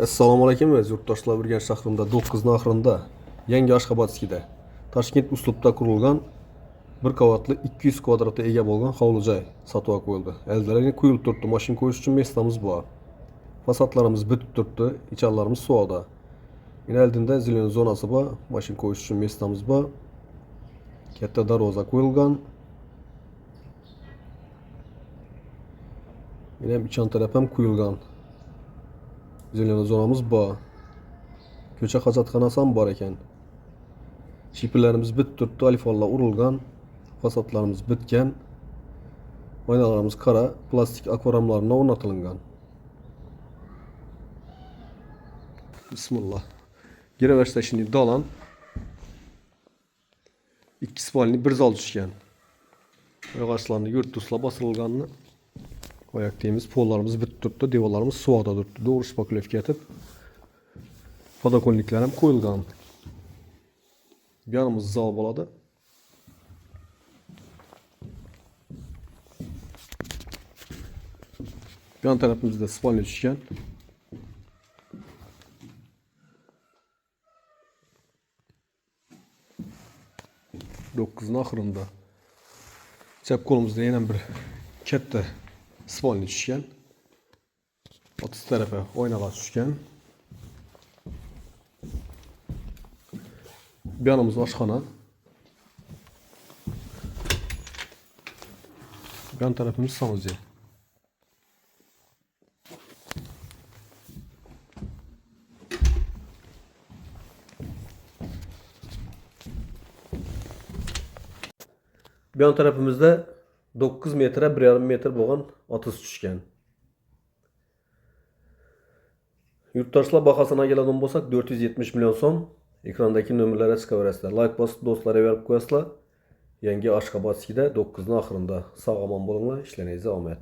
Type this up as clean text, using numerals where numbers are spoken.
Assalomu alaykum aziz yurtdoshlar. Urganch shahrida 9 oxirida yangi Ashxobodskida Toshkent uslubda qurilgan bir qavatli 200 kvadratga ega bo'lgan hovli joy sotuvga qo'yildi. Ildiraga quyilib turibdi. Mashina qo'yish uchun mestamiz bor. Fasadlarimiz bitib turibdi, icharlarimiz suvoqda. Yana oldinda zelen zonasi bor, mashina qo'yish uchun mestamiz bor. Katta darvoza qo'yilgan. Yana ham ichan taraf ham quyilgan. Zelen zonamiz bor. Ko'cha hojatxonasi ham bor ekan. Shiplarimiz bitib turibdi, alifonlar urilgan. Fasadlarimiz bitgan. Oynalarimiz qora, plastik akvaramlardan o'rnatilgan. Bismillah. Giravashda şimdi dalan. 2 spalni bir zal tushgan. Oyog'açlarni yurtusla basılganını. Oyak deyimiz, pollarımız bitib turibdi, devorlarimiz suvoqda turibdi. Doğru shpaklevka etib. Podokolniklar ham qo'yilgan. Bu yanımız zal bo'ladi. Bu yan tarafımızda spalni tushgan. Dokuzun oxirida. Chap qo'limizda yana bir katta spalni tushgan. O'ttiz tarafa oynalar tushgan. Bu yanımız oshxona. Bu yan tarafımız sanuzel. Bu yan tarafımızda 9 metre, 1,5 metre bo'lgan otiz tushgan. Yurtdoshlar bahosini keladigan bo'lsak 470 million so'm. Ekrandagi nomerlarga chiqaverasizlar. Like bosib do'stlarga berib qo'yasizlar. Yangi Ashxobodskida 9 oxirida sog' omon bo'linglar, ishlaringiz omad.